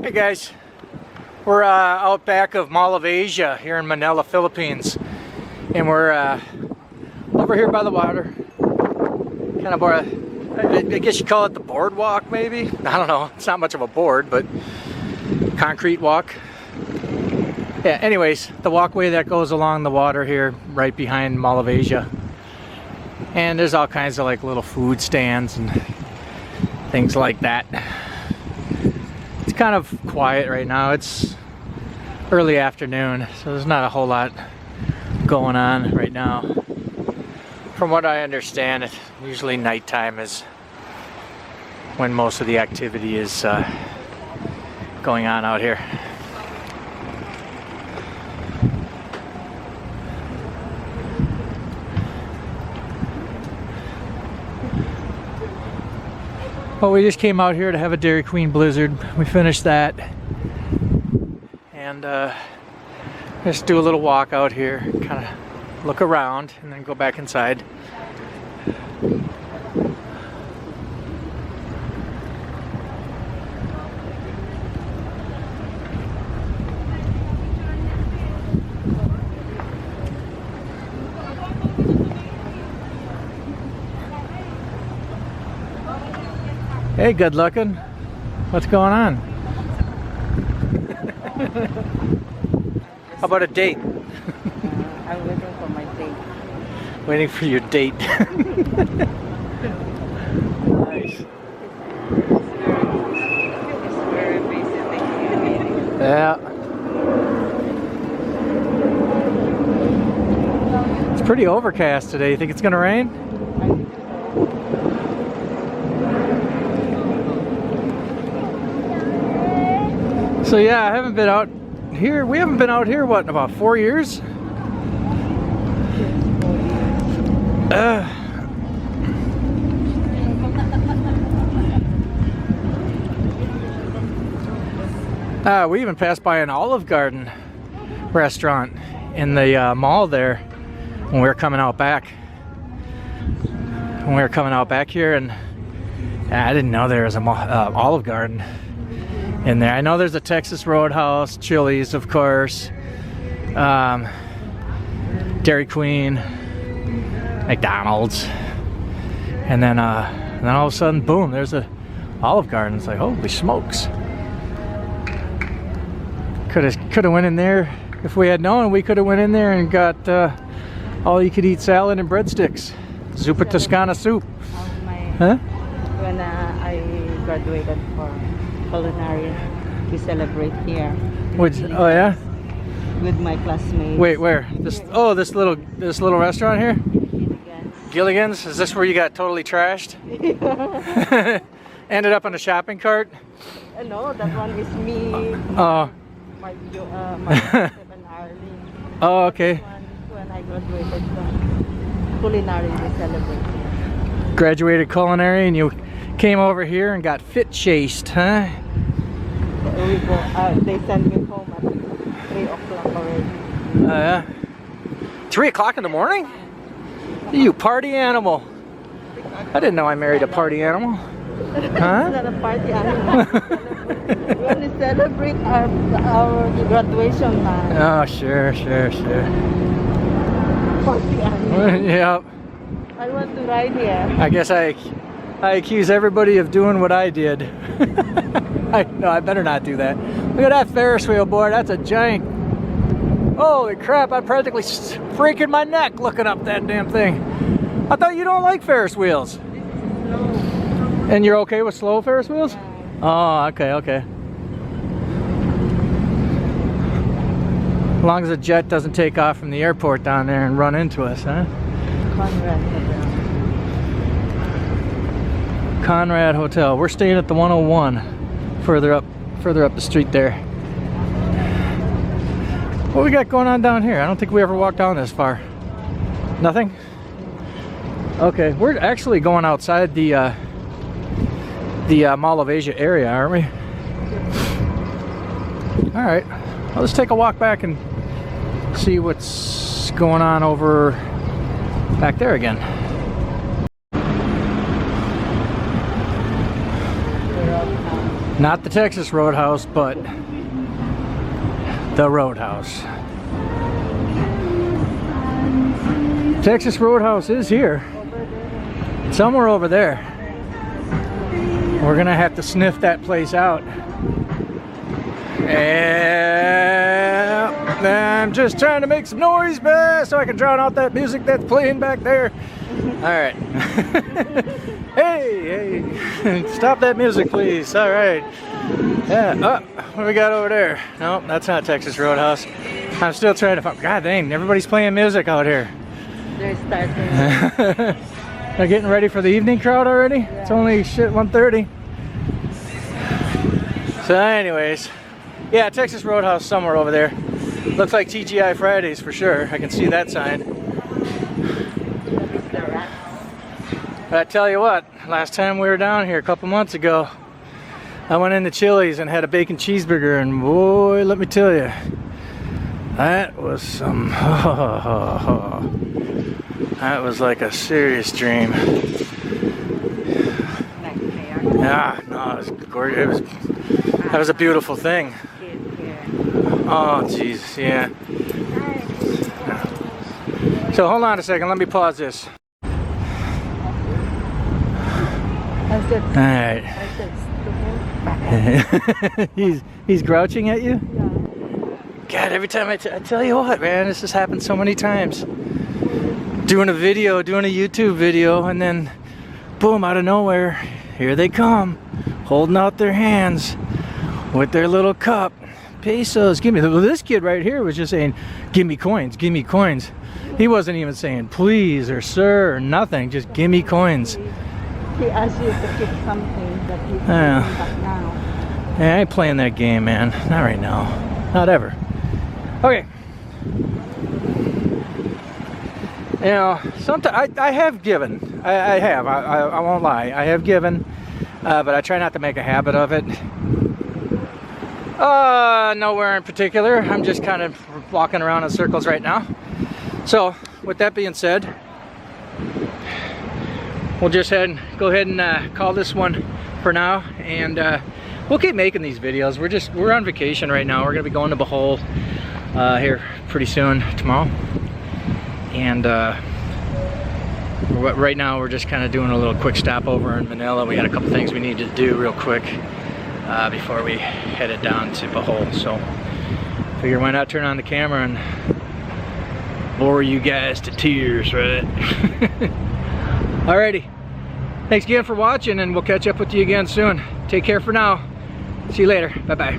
Hey guys, we're out back of Mall of Asia here in Manila, Philippines, and we're over here by the water. Kind of, I guess you call it the boardwalk, maybe? I don't know. It's not much of a board, but concrete walk. Yeah. Anyways, the walkway that goes along the water here, right behind Mall of Asia, and there's all kinds of like little food stands and things like that. It's kind of quiet right now. It's early afternoon, so there's not a whole lot going on right now. From what I understand, usually nighttime is when most of the activity is going on out here. Well, we just came out here to have a Dairy Queen Blizzard. We finished that, and just do a little walk out here, kind of look around, and then go back inside. Hey, good looking. What's going on? How about a date? I'm waiting for my date. Waiting for your date. Nice. It's very busy. Yeah. It's pretty overcast today. You think it's gonna rain? So yeah, I haven't been out here. We haven't been out here, what, in about 4 years? We even passed by an Olive Garden restaurant in the mall there when we were coming out back. When we were coming out back here, and I didn't know there was a Olive Garden in there. I know there's a Texas Roadhouse, Chili's, of course, Dairy Queen, McDonald's, and then all of a sudden, boom, there's a Olive Garden. It's like, holy smokes! Could have went in there if we had known. We could have went in there and got all you could eat salad and breadsticks, Zuppa Toscana soup. Huh? When I graduated for culinary, we celebrate here. Oh yeah? With my classmates. Wait, where? This little restaurant here? Gilligan's? Is this where you got totally trashed? Ended up on a shopping cart? No, that one is me. Oh. My seven Ireland. Oh, okay. When I graduated from culinary, we celebrate here. Graduated culinary, and you came over here and got fit chased, huh? They sent me home at 3 o'clock already. Yeah. 3 o'clock in the morning? You party animal. I didn't know I married a party animal. Huh? It's not a party animal. We only celebrate our graduation now. Oh, sure. Party animal. Yep. I want to ride here. I guess I accuse everybody of doing what I did. No, I better not do that. Look at that Ferris wheel, boy. That's a giant. Holy crap, I'm practically freaking my neck looking up that damn thing. I thought you don't like Ferris wheels. No. And you're okay with slow Ferris wheels? Oh, okay. As long as the jet doesn't take off from the airport down there and run into us, huh? Conrad Hotel. We're staying at the 101, further up the street there. What we got going on down here? I don't think we ever walked down this far. Nothing? Okay, we're actually going outside the Mall of Asia area, aren't we? All right, well, let's take a walk back and see what's going on over back there again. Not the Texas Roadhouse, but the Roadhouse. Texas Roadhouse is here. Somewhere over there. We're gonna have to sniff that place out. And I'm just trying to make some noise so I can drown out that music that's playing back there. Alright. Hey, stop that music, please. Alright. Yeah. Oh, what do we got over there? No, that's not Texas Roadhouse. I'm still trying to find. God dang, everybody's playing music out here. They're starting. They're getting ready for the evening crowd already? Yeah. It's only shit 1:30. So anyways, yeah, Texas Roadhouse somewhere over there. Looks like TGI Fridays for sure. I can see that sign. But I tell you what, last time we were down here a couple months ago, I went into Chili's and had a bacon cheeseburger, and boy, let me tell you, that was some, that was like a serious dream. Yeah, no, it was gorgeous. That was a beautiful thing. Oh, jeez, yeah. So hold on a second, let me pause this. Alright. He's grouching at you? Yeah. God, every time I tell you what, man, this has happened so many times. Doing a video, doing a YouTube video, and then boom, out of nowhere, here they come, holding out their hands with their little cup. Pesos, give me. Well, this kid right here was just saying, give me coins, give me coins. He wasn't even saying please or sir or nothing, just give me coins. He asked you to keep something that he's Yeah. back now. Yeah, I ain't playing that game, man. Not right now. Not ever. Okay. You know, sometimes I have given. I have. I won't lie. I have given, but I try not to make a habit of it. Nowhere in particular. I'm just kind of walking around in circles right now. So, with that being said, we'll just go ahead and call this one for now, and we'll keep making these videos. We're on vacation right now. We're gonna be going to Bohol here pretty soon, tomorrow, and right now we're just kind of doing a little quick stopover in Manila. We got a couple things we need to do real quick before we headed down to Bohol. So figure why not turn on the camera and bore you guys to tears, right? Alrighty, thanks again for watching, and we'll catch up with you again soon. Take care for now. See you later. Bye bye.